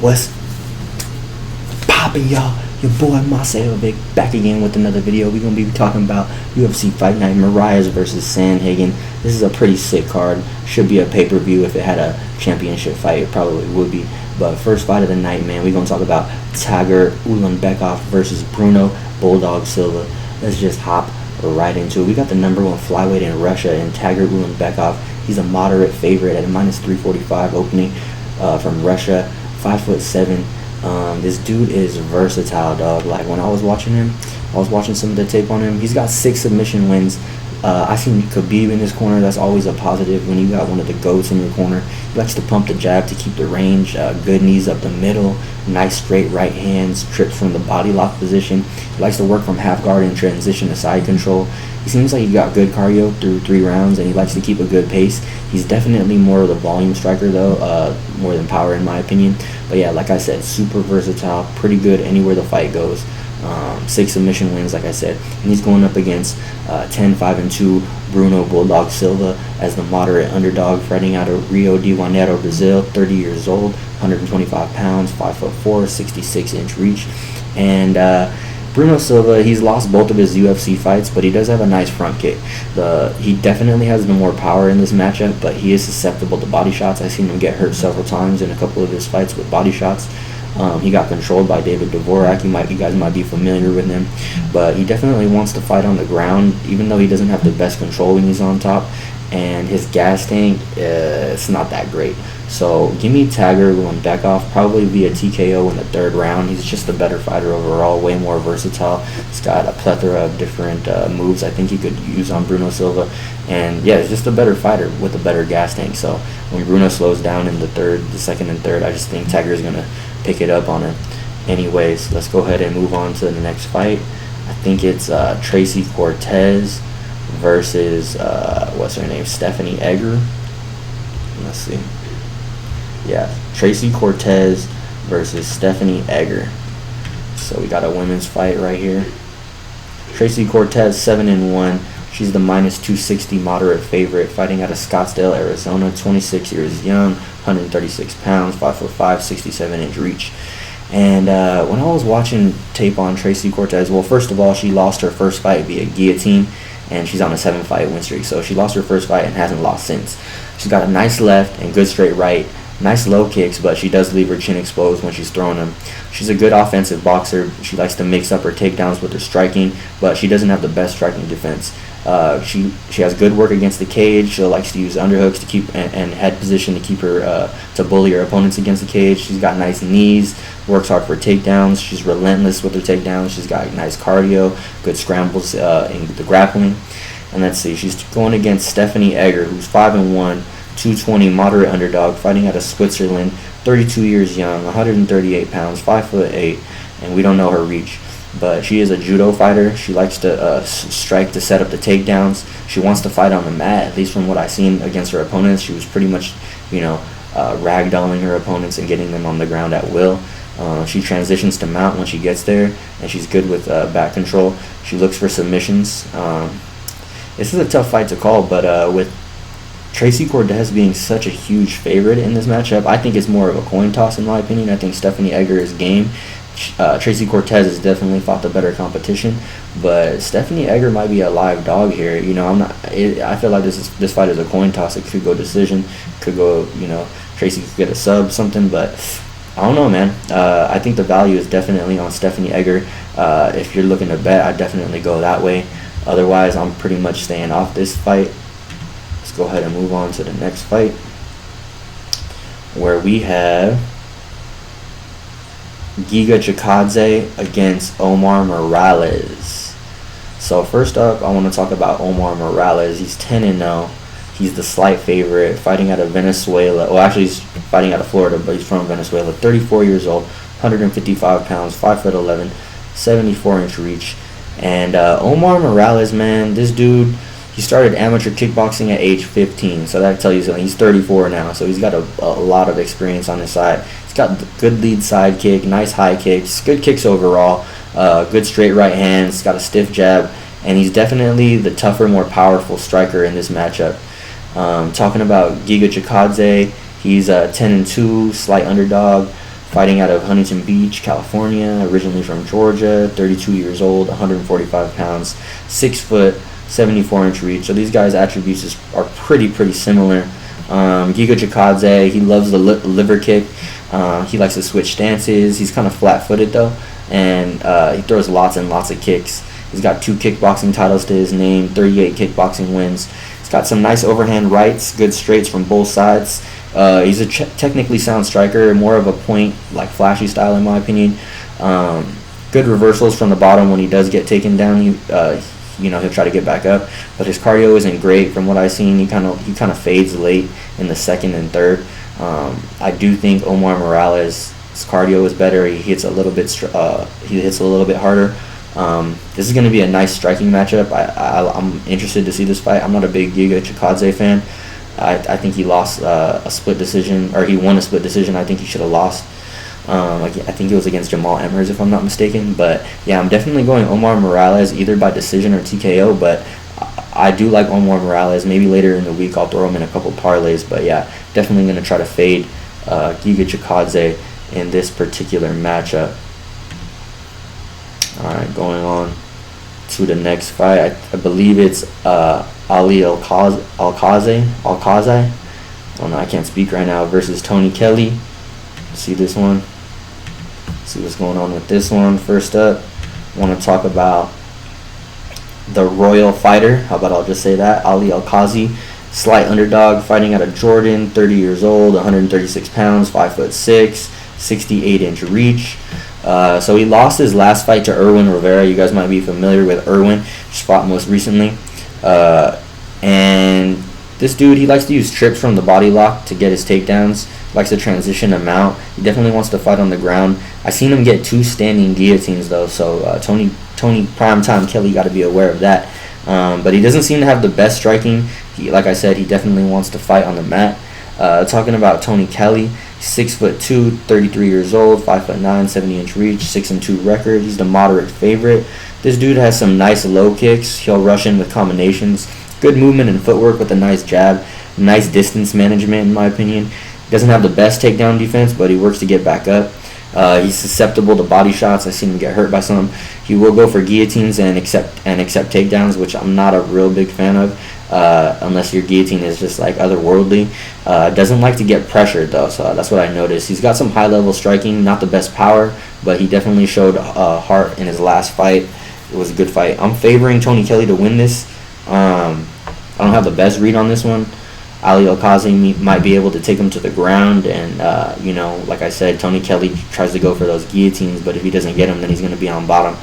What's poppin', y'all? Your boy Marcin back again with another video. We're gonna be talking about UFC Fight Night Moraes versus Sandhagen. This is a pretty sick card. Should be a pay-per-view. If it had a championship fight, it probably would be. But first fight of the night, man, we're gonna talk about Tygura Ulanbekov versus Bruno Bulldog Silva. Let's just hop right into it. We got the #1 flyweight in Russia, and Tygura Ulanbekov. He's a moderate favorite at a -345 opening from Russia, 5'7". This dude is versatile, dog. Like, when I was watching him, I was watching some of the tape on him. He's got 6 submission wins. I seen Khabib in his corner. That's always a positive when you got one of the GOATs in your corner. He likes to pump the jab to keep the range. Good knees up the middle. Nice straight right hands. Trips from the body lock position. He likes to work from half guard and transition to side control. He seems like he got good cardio through 3 rounds, and he likes to keep a good pace. He's definitely more of the volume striker, though, more than power, in my opinion. But yeah, like I said, super versatile, pretty good anywhere the fight goes. 6 submission wins, like I said, and he's going up against 10-5-2 Bruno Bulldog Silva as the moderate underdog, fighting out of Rio de Janeiro, Brazil. 30 years old, 125 pounds, 5'4", 66-inch reach, and Bruno Silva, he's lost both of his UFC fights, but he does have a nice front kick. He definitely has the more power in this matchup, but he is susceptible to body shots. I've seen him get hurt several times in a couple of his fights with body shots. He got controlled by David Dvorak. You guys might be familiar with him, but he definitely wants to fight on the ground, even though he doesn't have the best control when he's on top, and his gas tank, it's not that great. So give me Tygura Ulanbekov, probably via TKO in the 3rd round. He's just a better fighter overall, way more versatile. He's got a plethora of different moves I think he could use on Bruno Silva, and yeah, he's just a better fighter with a better gas tank. So when Bruno slows down in the 2nd and 3rd, I just think Tygura's gonna pick it up on him. Anyways, let's go ahead and move on to the next fight. I think it's Tracy Cortez versus what's her name, Stephanie Egger. Let's see. Yeah, Tracy Cortez versus Stephanie Egger. So we got a women's fight right here. Tracy Cortez, 7-1. She's the -260 moderate favorite, fighting out of Scottsdale, Arizona. 26 years young, 136 pounds, 5'5", 67-inch reach. And when I was watching tape on Tracy Cortez, well, first of all, she lost her first fight via guillotine, and she's on a 7-fight win streak. So she lost her first fight and hasn't lost since. She's got a nice left and good straight right. Nice low kicks, but she does leave her chin exposed when she's throwing them. She's a good offensive boxer. She likes to mix up her takedowns with her striking, but she doesn't have the best striking defense. She has good work against the cage. She likes to use underhooks to keep and head position to keep her to bully her opponents against the cage. She's got nice knees, works hard for takedowns. She's relentless with her takedowns. She's got nice cardio, good scrambles in the grappling. And let's see, she's going against Stephanie Egger, who's 5-1. 220 moderate underdog, fighting out of Switzerland, 32 years young, 138 pounds, 5'8", and we don't know her reach. But she is a judo fighter. She likes to strike to set up the takedowns. She wants to fight on the mat, at least from what I've seen against her opponents. She was pretty much, ragdolling her opponents and getting them on the ground at will. She transitions to mount when she gets there, and she's good with back control. She looks for submissions. This is a tough fight to call, but with Tracy Cortez being such a huge favorite in this matchup, I think it's more of a coin toss in my opinion. I think Stephanie Egger is game. Tracy Cortez has definitely fought the better competition, but Stephanie Egger might be a live dog here. I feel like this fight is a coin toss. It could go decision, could go, Tracy could get a sub, something, but I don't know, man. I think the value is definitely on Stephanie Egger. If you're looking to bet, I'd definitely go that way. Otherwise, I'm pretty much staying off this fight. Go ahead and move on to the next fight, where we have Giga Chikadze against Omar Morales. So first up, I want to talk about Omar Morales. He's 10-0. He's the slight favorite, fighting out of Venezuela. Well, actually, he's fighting out of Florida, but he's from Venezuela. 34 years old, 155 pounds, 5'11", 74-inch reach. And Omar Morales, man, this dude, he started amateur kickboxing at age 15, so that tells you something. He's 34 now, so he's got a lot of experience on his side. He's got good lead side kick, nice high kicks, good kicks overall, good straight right hands, got a stiff jab, and he's definitely the tougher, more powerful striker in this matchup. Talking about Giga Chikadze, he's 10-2, slight underdog. fighting out of Huntington Beach, California, originally from Georgia, 32 years old, 145 pounds, 6 foot, 74-inch reach. So these guys' attributes are pretty similar. Giga Chikadze, he loves the liver kick. He likes to switch stances. He's kind of flat-footed though, and he throws lots and lots of kicks. He's got 2 kickboxing titles to his name, 38 kickboxing wins. He's got some nice overhand rights, good straights from both sides. He's a technically sound striker, more of a point, like flashy style in my opinion. Good reversals from the bottom when he does get taken down. He'll try to get back up, but his cardio isn't great from what I've seen. He kind of fades late in the second and third. I do think Omar Morales' cardio is better. He hits a little bit harder. This is going to be a nice striking matchup. I'm interested to see this fight. I'm not a big Giga Chikadze fan. I think he lost a split decision, or he won a split decision. I think he should have lost. I think it was against Jamal Emmers, if I'm not mistaken. But yeah, I'm definitely going Omar Morales, either by decision or TKO. But I do like Omar Morales. Maybe later in the week I'll throw him in a couple parlays. But yeah, definitely going to try to fade Giga Chikadze in this particular matchup. Alright, going on to the next fight. I believe it's Ali Alkaze. I don't know, I can't speak right now, versus Tony Kelly. See this one? See what's going on with this one. First up, I want to talk about the Royal Fighter. How about I'll just say that? Ali Alkaze, slight underdog, fighting out of Jordan, 30 years old, 136 pounds, 5'6", 68-inch reach. So he lost his last fight to Irwin Rivera. You guys might be familiar with Irwin. Just fought most recently. And this dude, he likes to use trips from the body lock to get his takedowns. Likes to transition him out. He definitely wants to fight on the ground. I seen him get 2 standing guillotines though. So Tony Primetime Kelly got to be aware of that. But he doesn't seem to have the best striking. Like I said, he definitely wants to fight on the mat. Talking about Tony Kelly, 6'2", 33 years old, 5'9", 70-inch reach, 6-2 record. He's the moderate favorite. This dude has some nice low kicks. He'll rush in with combinations. Good movement and footwork with a nice jab. Nice distance management in my opinion. Doesn't have the best takedown defense, but he works to get back up. He's susceptible to body shots. I've seen him get hurt by some. He will go for guillotines and accept takedowns, which I'm not a real big fan of, unless your guillotine is just like otherworldly. Doesn't like to get pressured though, so that's what I noticed. He's got some high level striking, not the best power, but he definitely showed heart in his last fight. It was a good fight. I'm favoring Tony Kelly to win this. I don't have the best read on this one. Ali Alkaze might be able to take him to the ground, and like I said, Tony Kelly tries to go for those guillotines, but if he doesn't get him, then he's going to be on bottom.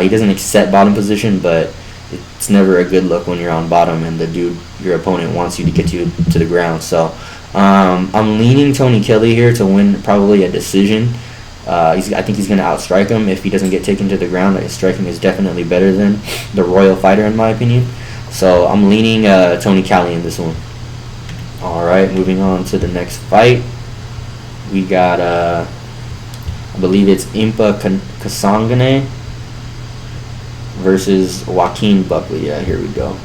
He doesn't accept bottom position, but it's never a good look when you're on bottom and the dude, your opponent, wants you to get you to the ground. So I'm leaning Tony Kelly here to win probably a decision. I think he's going to outstrike him if he doesn't get taken to the ground. His striking is definitely better than the Royal Fighter in my opinion. So I'm leaning Tony Kelly in this one. Alright, moving on to the next fight. We got, I believe it's Impa Kasangane versus Joaquin Buckley. Yeah, here we go.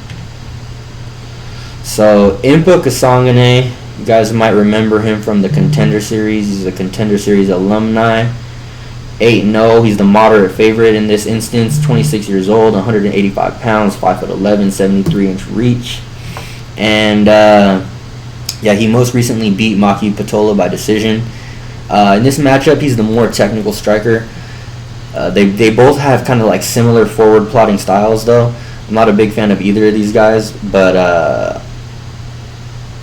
So, Impa Kasangane, you guys might remember him from the Contender Series. He's a Contender Series alumni. 8-0. He's the moderate favorite in this instance. 26 years old, 185 pounds, 5'11", 73-inch reach. And, yeah, he most recently beat Maki Patola by decision. In this matchup, he's the more technical striker. They both have kind of like similar forward plotting styles, though. I'm not a big fan of either of these guys, but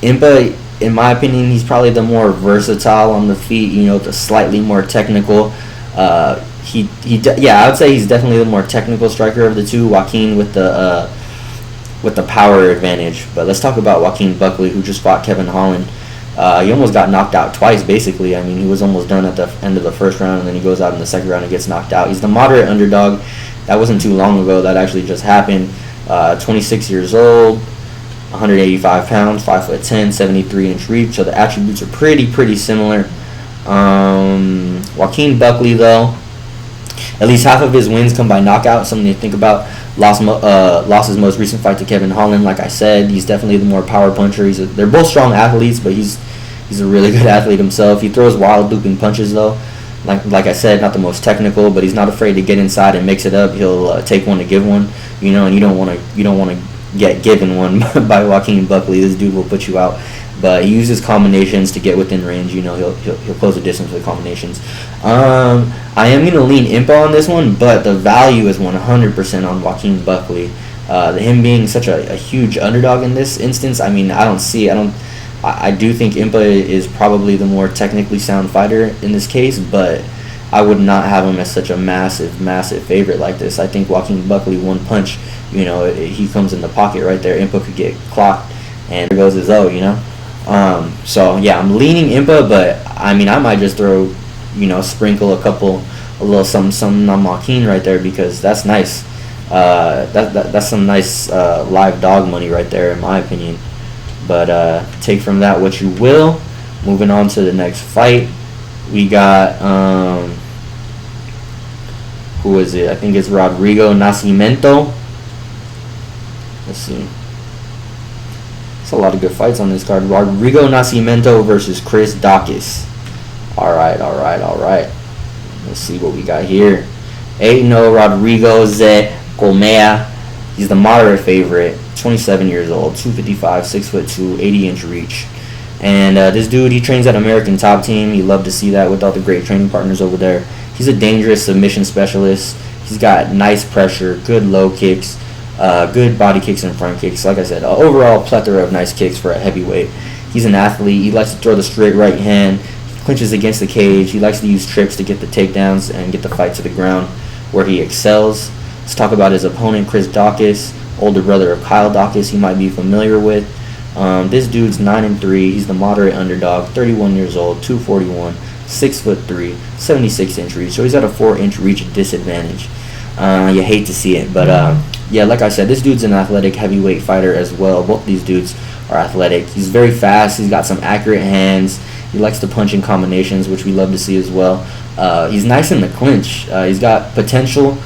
Impa, in my opinion, he's probably the more versatile on the feet. The slightly more technical. I would say he's definitely the more technical striker of the two. Joaquin with the power advantage. But let's talk about Joaquin Buckley, who just fought Kevin Holland. He almost got knocked out twice, basically. I mean, he was almost done at the end of the first round, and then he goes out in the second round and gets knocked out. He's the moderate underdog. That wasn't too long ago. That actually just happened. 26 years old, 185 pounds, 5'10", 73-inch reach. So the attributes are pretty similar. Joaquin Buckley, though, at least half of his wins come by knockout. Something to think about. Lost his most recent fight to Kevin Holland. Like I said, he's definitely the more power puncher. They're both strong athletes, but he's He's a really good athlete himself. He throws wild looping punches though. Like I said, not the most technical, but he's not afraid to get inside and mix it up. He'll take one to give one, you know, and you don't want to get given one by Joaquin Buckley. This dude will put you out. But he uses combinations to get within range. You know, he'll close the distance with combinations. I am gonna lean Impa on this one, but the value is 100% on Joaquin Buckley. Him being such a huge underdog in this instance, I mean, I do think Impa is probably the more technically sound fighter in this case, but I would not have him as such a massive favorite like this. I think Joaquin Buckley, one punch, you know, he comes in the pocket right there. Impa could get clocked, and there goes his O, you know. So yeah, I'm leaning Impa, but I mean, I might just throw, you know, sprinkle a little something on Joaquin right there, because that's nice. That's some nice live dog money right there, in my opinion. But take from that what you will. Moving on to the next fight, we got who is it? I think it's Rodrigo Nascimento. Let's see. There's a lot of good fights on this card. Rodrigo Nascimento versus Chris Daukaus. All right. Let's see what we got here. 8-0 Rodrigo Ze Colmea. He's the moderate favorite. 27 years old, 255, 6'2", 80-inch reach. And this dude, he trains at American Top Team. You love to see that with all the great training partners over there. He's a dangerous submission specialist. He's got nice pressure, good low kicks, good body kicks and front kicks. Like I said, overall plethora of nice kicks for a heavyweight. He's an athlete. He likes to throw the straight right hand. He clinches against the cage. He likes to use trips to get the takedowns and get the fight to the ground, where he excels. Let's talk about his opponent, Chris Daukaus, older brother of Kyle Daukaus, you might be familiar with. This dude's 9-3. He's the moderate underdog, 31 years old, 241, 6'3", 76-inch reach. So he's at a 4-inch reach disadvantage. You hate to see it, but yeah, like I said, this dude's an athletic heavyweight fighter as well. Both these dudes are athletic. He's very fast. He's got some accurate hands. He likes to punch in combinations, which we love to see as well. He's nice in the clinch. He's got potential.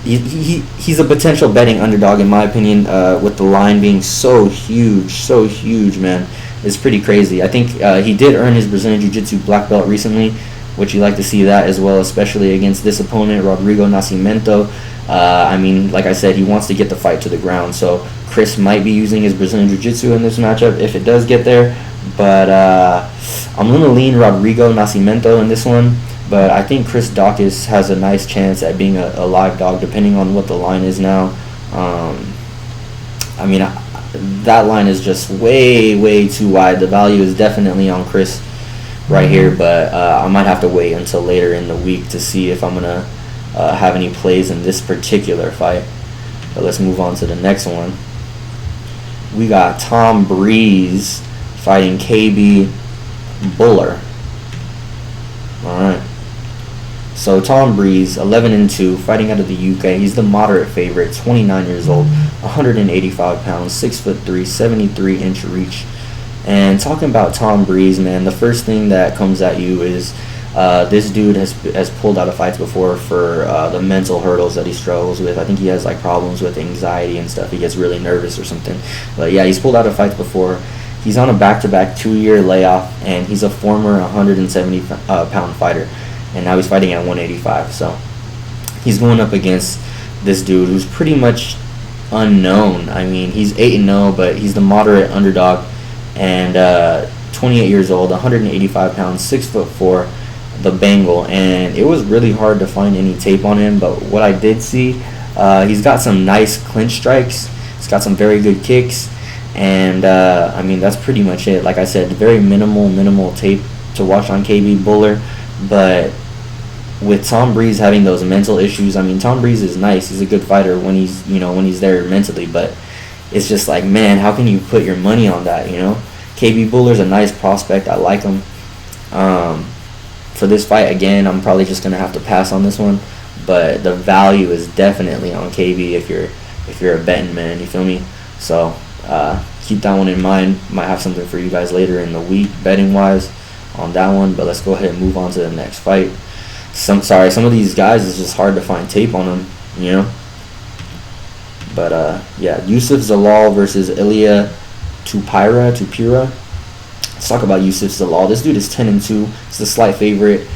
He's a potential betting underdog, in my opinion, with the line being so huge, man. It's pretty crazy. I think he did earn his Brazilian Jiu-Jitsu black belt recently, which you like to see that as well, especially against this opponent, Rodrigo Nascimento. I mean, like I said, he wants to get the fight to the ground, so Chris might be using his Brazilian Jiu-Jitsu in this matchup if it does get there. But I'm going to lean Rodrigo Nascimento in this one. But I think Chris Daukaus has a nice chance at being a live dog, depending on what the line is now. I mean, that line is just way too wide. The value is definitely on Chris right here, but I might have to wait until later in the week to see if I'm going to have any plays in this particular fight. But let's move on to the next one. We got Tom Breese fighting KB Bhullar. All right. So Tom Breese, 11-2, fighting out of the UK. He's the moderate favorite, 29 years old, 185 pounds, 6'3", 73-inch reach. And talking about Tom Breese, man, the first thing that comes at you is this dude has pulled out of fights before for the mental hurdles that he struggles with. I think he has like problems with anxiety and stuff. He gets really nervous or something. But yeah, he's pulled out of fights before. He's on a back-to-back 2-year layoff, and he's a former 170-pound fighter. And now he's fighting at 185. So he's going up against this dude who's pretty much unknown. I mean, he's 8-0, but he's the moderate underdog, and 28 years old, 185 pounds, 6'4", the Bengal. And it was really hard to find any tape on him, but what I did see, he's got some nice clinch strikes. He's got some very good kicks, and I mean, that's pretty much it. Like I said, very minimal tape to watch on KB Bhullar. But with Tom Breese having those mental issues, I mean, Tom Breese is nice. He's a good fighter when he's there mentally. But it's just like, man, how can you put your money on that? KB Bhullar's a nice prospect. I like him. For this fight, again, I'm probably just gonna have to pass on this one. But the value is definitely on KB if you're a betting man. You feel me? So keep that one in mind. Might have something for you guys later in the week, betting wise, on that one. But let's go ahead and move on to the next fight. Some of these guys, it's just hard to find tape on them, But yeah, Youssef Zalal versus Ilia Topuria. Let's talk about Youssef Zalal. This dude is 10-2. He's the slight favorite.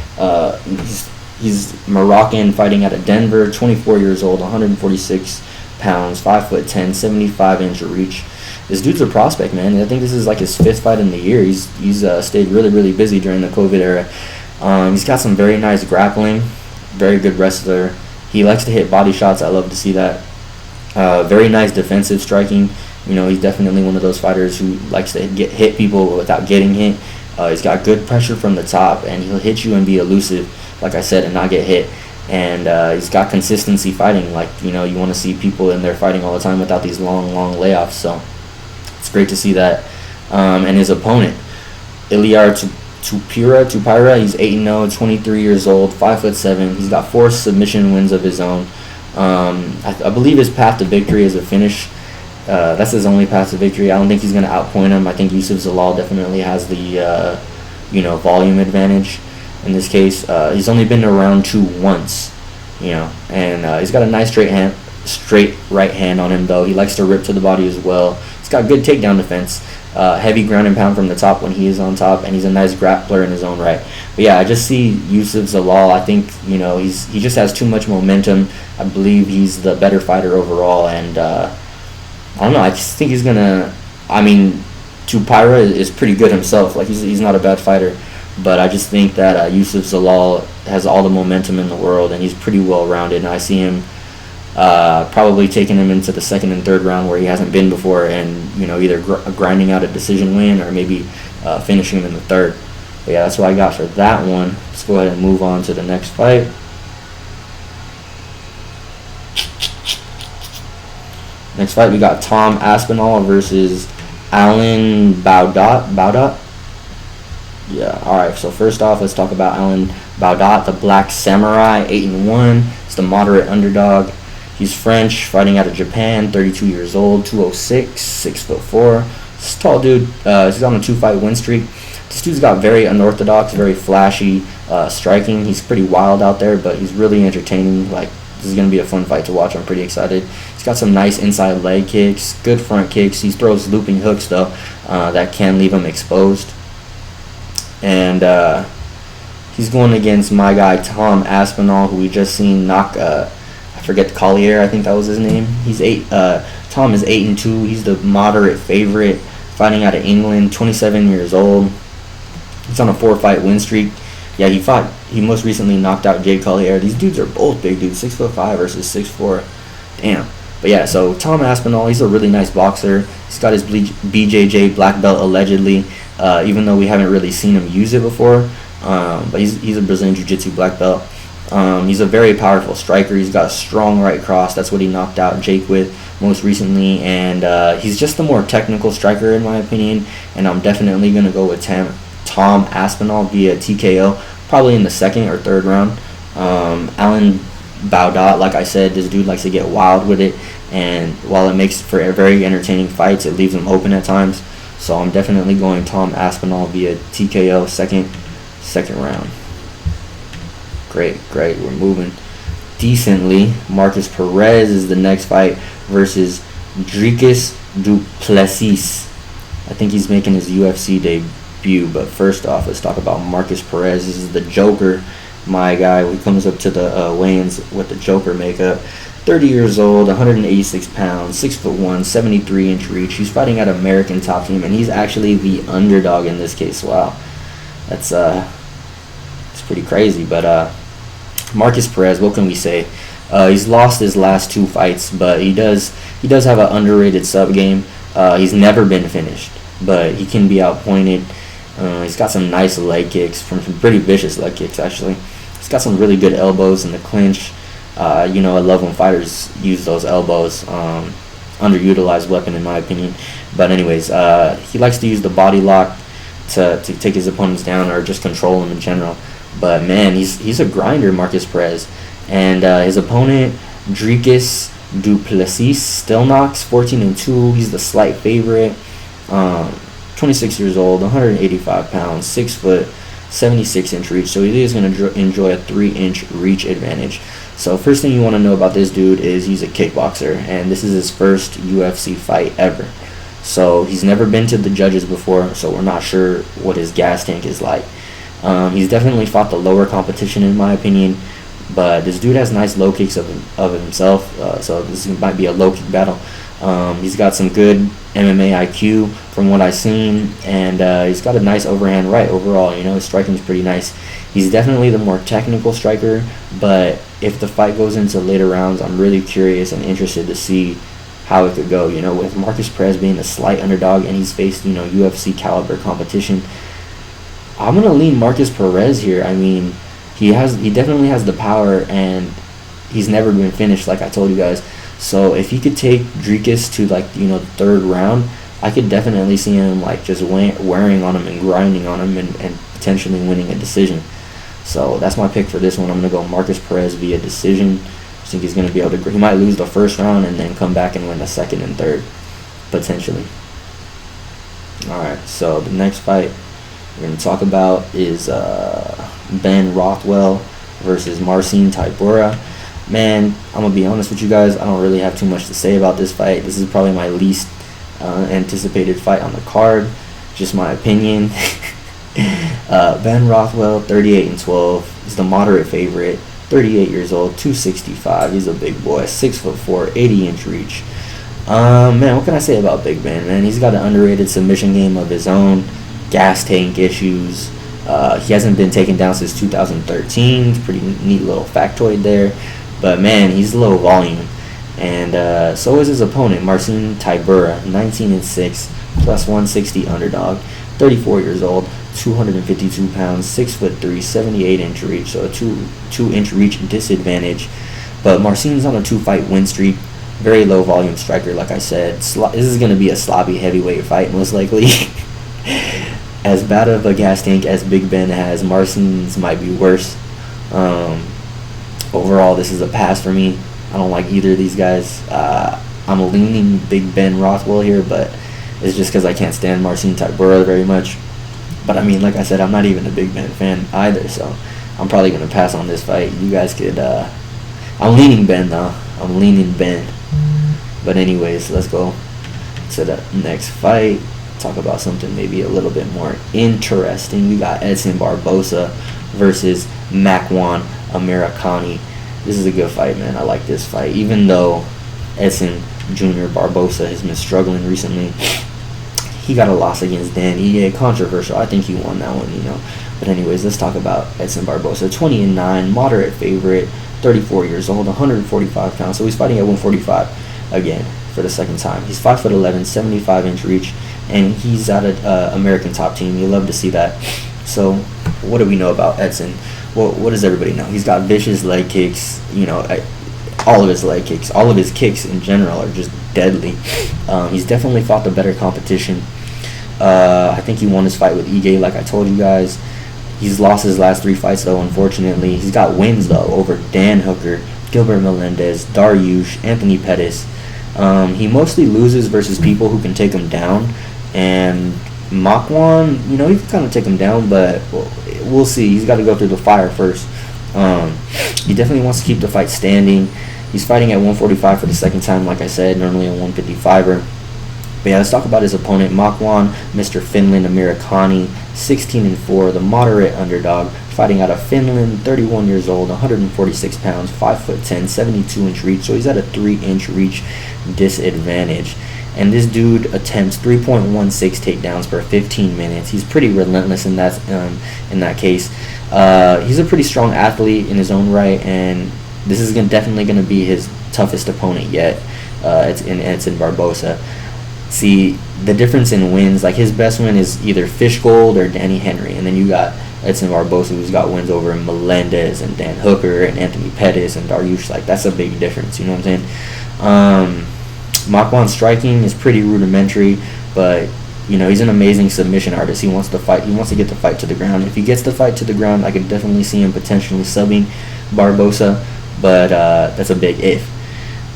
He's Moroccan, fighting out of Denver. 24 years old, 146 pounds, 5'10", 75-inch reach. This dude's a prospect, man. I think this is like his 5th fight in the year. He's stayed really busy during the COVID era. He's got some very nice grappling, very good wrestler. He likes to hit body shots. I love to see that. Very nice defensive striking. You know, he's definitely one of those fighters who likes to hit people without getting hit. He's got good pressure from the top, and he'll hit you and be elusive, like I said, and not get hit. And he's got consistency fighting. Like, you know, you want to see people in there fighting all the time without these long layoffs. So it's great to see that. And his opponent, Ilia Topuria, he's 8-0, 23 years old, 5'7". He's got 4 submission wins of his own. I believe his path to victory is a finish. That's his only path to victory. I don't think he's going to outpoint him. I think Youssef Zalal definitely has the volume advantage in this case. He's only been to round 2 once, and he's got a nice straight right hand on him, though. He likes to rip to the body as well. He's got good takedown defense, heavy ground and pound from the top when he is on top, and he's a nice grappler in his own right. But yeah, I just see Youssef Zalal. I think he just has too much momentum. I believe he's the better fighter overall, and I don't know. I just think he's gonna. I mean, Tupira is pretty good himself. Like he's not a bad fighter, but I just think that Youssef Zalal has all the momentum in the world, and he's pretty well rounded. And I see him probably taking him into the 2nd and 3rd round where he hasn't been before, and either grinding out a decision win or maybe finishing him in the 3rd. But yeah, that's what I got for that one. Let's go ahead and move on to the next fight. Next fight, we got Tom Aspinall versus Alan Baudot. Yeah, alright, so first off, let's talk about Alan Baudot, the Black Samurai, 8-1. He's the moderate underdog. He's French, fighting out of Japan, 32 years old, 206, 6'4". This tall dude. He's on a 2-fight win streak. This dude's got very unorthodox, very flashy striking. He's pretty wild out there, but he's really entertaining. Like, this is going to be a fun fight to watch. I'm pretty excited. He's got some nice inside leg kicks, good front kicks. He throws looping hooks, though, that can leave him exposed. And he's going against my guy, Tom Aspinall, who we just seen knock, I forget the Collier, I think that was his name. Tom is 8-2. He's the moderate favorite, fighting out of England, 27 years old. He's on a 4-fight win streak. Yeah, he most recently knocked out Jay Collier. These dudes are both big dudes, 6'5" versus 6'4". Damn. But yeah, so Tom Aspinall, he's a really nice boxer. He's got his BJJ black belt allegedly, even though we haven't really seen him use it before. But he's a Brazilian Jiu-Jitsu black belt. He's a very powerful striker. He's got a strong right cross. That's what he knocked out Jake with most recently. And he's just the more technical striker in my opinion. And I'm definitely going to go with Tom Aspinall via TKO, probably in the 2nd or 3rd round. Alan Baudot, like I said, this dude likes to get wild with it, and while it makes for very entertaining fights, it leaves him open at times. So I'm definitely going Tom Aspinall via TKO, second round. Great, we're moving decently. Marcus Perez is the next fight versus Dricus du Plessis. I think he's making his UFC debut, but first off, let's talk about Marcus Perez. This is the Joker, my guy. He comes up to the weigh-ins with the Joker makeup. 30 years old, 186 pounds, 6'1", 73-inch reach. He's fighting at American Top Team, and he's actually the underdog in this case. Wow, that's it's pretty crazy. But Marcus Perez, what can we say? He's lost his last 2 fights, but he does have an underrated sub game. He's never been finished, but he can be outpointed. He's got some nice leg kicks, from some pretty vicious leg kicks actually. He's got some really good elbows in the clinch. I love when fighters use those elbows. Underutilized weapon in my opinion. But anyways, he likes to use the body lock to take his opponents down or just control them in general. But man, he's a grinder, Marcus Perez. And his opponent, Dricus du Plessis, still knocks, 14-2. He's the slight favorite. 26 years old, 185 pounds, 6 foot, 76-inch reach. So he is going to enjoy a 3-inch reach advantage. So first thing you want to know about this dude is he's a kickboxer, and this is his first UFC fight ever. So he's never been to the judges before, so we're not sure what his gas tank is like. He's definitely fought the lower competition in my opinion, but this dude has nice low kicks of himself, so this might be a low kick battle. He's got some good MMA IQ from what I've seen, and he's got a nice overhand right overall. His striking's pretty nice. He's definitely the more technical striker, but if the fight goes into later rounds, I'm really curious and interested to see how it could go. With Marcus Perez being a slight underdog and he's faced UFC caliber competition, I'm gonna lean Marcus Perez here. I mean, he definitely has the power, and he's never been finished, like I told you guys. So if he could take Dricus to the third round, I could definitely see him just wearing on him and grinding on him and potentially winning a decision. So that's my pick for this one. I'm gonna go Marcus Perez via decision. I think he's gonna be able to. He might lose the first round and then come back and win the second and third, potentially. All right. So the next fight we're going to talk about is Ben Rothwell versus Marcin Tybura. Man, I'm going to be honest with you guys. I don't really have too much to say about this fight. This is probably my least anticipated fight on the card. Just my opinion. Ben Rothwell, 38-12, is the moderate favorite. 38 years old, 265. He's a big boy, 6'4", 80-inch reach. Man, what can I say about Big Ben? Man, he's got an underrated submission game of his own. Gas tank issues. He hasn't been taken down since 2013. It's a pretty neat little factoid there. But man, he's low volume. And so is his opponent, Marcin Tybura, 19-6, plus 160 underdog, 34 years old, 252 pounds, 6'3", 78-inch reach, so a 2-inch reach disadvantage. But Marcin's on a 2-fight win streak. Very low volume striker, like I said. This is going to be a sloppy heavyweight fight, most likely. As bad of a gas tank as Big Ben has, Marcin's might be worse. Overall, this is a pass for me. I don't like either of these guys. I'm leaning Big Ben Rothwell here, but it's just because I can't stand Marcin Tybura very much. But I mean, like I said, I'm not even a Big Ben fan either, so I'm probably going to pass on this fight. You guys could... I'm leaning Ben, though. I'm leaning Ben. But anyways, let's go to the next fight. Talk about something maybe a little bit more interesting. We got Edson Barboza versus Makwan Amirkhani. This is a good fight, man. I like this fight. Even though Edson Jr. Barboza has been struggling recently, he got a loss against Dan Ilia. Controversial. I think he won that one, But anyways, let's talk about Edson Barboza. 20-9, moderate favorite, 34 years old, 145 pounds. So he's fighting at 145 again for the second time. He's 5'11", 75-inch reach, and he's at an American top team. You love to see that. So what do we know about Edson? Well, what does everybody know? He's got vicious leg kicks. All of his leg kicks, all of his kicks in general are just deadly. He's definitely fought the better competition. I think he won his fight with Giga, like I told you guys. He's lost his last 3 fights, though, unfortunately. He's got wins, though, over Dan Hooker, Gilbert Melendez, Dariush, Anthony Pettis. He mostly loses versus people who can take him down. And Makwan, he can kind of take him down, but we'll see. He's got to go through the fire first. He definitely wants to keep the fight standing. He's fighting at 145 for the second time, like I said, normally a 155er. But yeah, let's talk about his opponent, Makwan, Mr. Finland, Amirkhani, 16-4, the moderate underdog, fighting out of Finland, 31 years old, 146 pounds, 5'10", 72-inch reach. So he's at a 3-inch reach disadvantage. And this dude attempts 3.16 takedowns per 15 minutes. He's pretty relentless in that case. He's a pretty strong athlete in his own right, and this is definitely going to be his toughest opponent yet. It's in Barboza. See, the difference in wins, like his best win is either Fishgold or Danny Henry, and then you got Edson Barboza, who's got wins over Melendez and Dan Hooker and Anthony Pettis and Dariush. Like, that's a big difference, you know what I'm saying? Makwan's striking is pretty rudimentary, but he's an amazing submission artist. He wants to fight. He wants to get the fight to the ground. If he gets the fight to the ground, I could definitely see him potentially subbing Barboza, but that's a big if.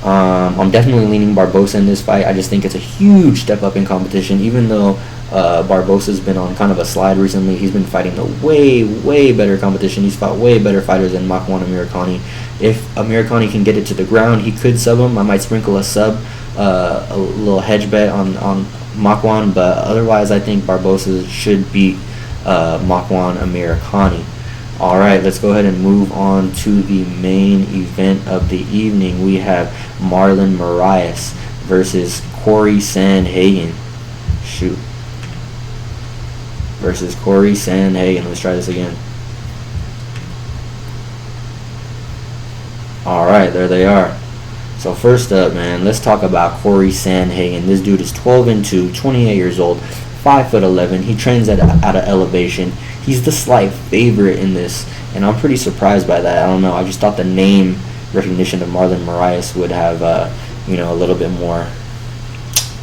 I'm definitely leaning Barboza in this fight. I just think it's a huge step up in competition. Even though Barboza's been on kind of a slide recently, he's been fighting the way better competition. He's fought way better fighters than Makwan Amirkhani. If Amirkhani can get it to the ground, he could sub him. I might sprinkle a little hedge bet on Makwan, but otherwise I think Barboza should beat Makwan Amirkhani. Alright, let's go ahead and move on to the main event of the evening. We have Marlon Moraes versus Cory Sandhagen. Versus Cory Sandhagen. Let's try this again. Alright, there they are. So first up, man, let's talk about Cory Sandhagen. This dude is 12-2, 28 years old, 5'11". He trains at an elevation. He's the slight favorite in this, and I'm pretty surprised by that. I don't know. I just thought the name recognition of Marlon Moraes would have, a little bit more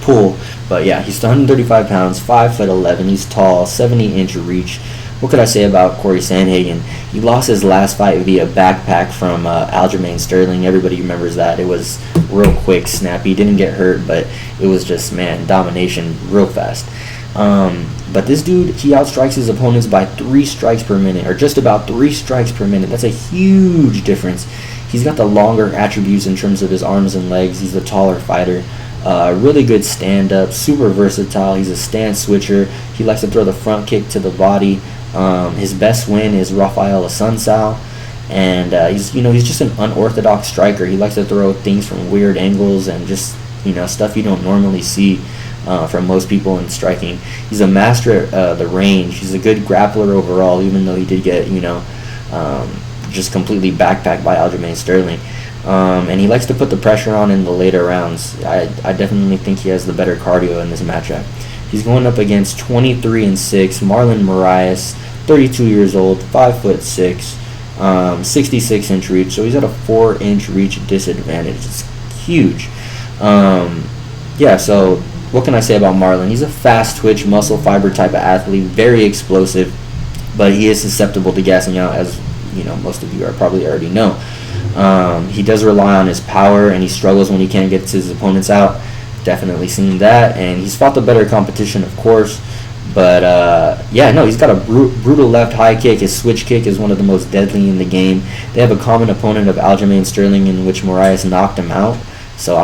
pull. But yeah, he's 135 pounds, 5'11". He's tall, 70-inch reach. What could I say about Cory Sandhagen? He lost his last fight via backpack from Aljamain Sterling. Everybody remembers that. It was real quick, snappy. Didn't get hurt, but it was just, man, domination real fast. But this dude, he outstrikes his opponents by 3 strikes per minute, or just about 3 strikes per minute. That's a huge difference. He's got the longer attributes in terms of his arms and legs. He's a taller fighter. Really good stand-up, super versatile. He's a stance switcher. He likes to throw the front kick to the body. His best win is Rothwell Sunsal, and he's just an unorthodox striker. He likes to throw things from weird angles and just stuff you don't normally see from most people in striking. He's a master at the range. He's a good grappler overall, even though he did get just completely backpacked by Aljamain Sterling. And he likes to put the pressure on in the later rounds. I definitely think he has the better cardio in this matchup. He's going up against 23-6 Marlon Moraes, 32 years old, 5'6", 66-inch reach. So he's at a 4-inch reach disadvantage. It's huge. Yeah. So what can I say about Marlon? He's a fast twitch, muscle fiber type of athlete, very explosive, but he is susceptible to gassing out, as most of you probably already know. He does rely on his power, and he struggles when he can't get his opponents out. Definitely seen that, and he's fought the better competition, of course. But he's got a brutal left high kick. His switch kick is one of the most deadly in the game. They have a common opponent of Aljamain Sterling, in which Moraes knocked him out. So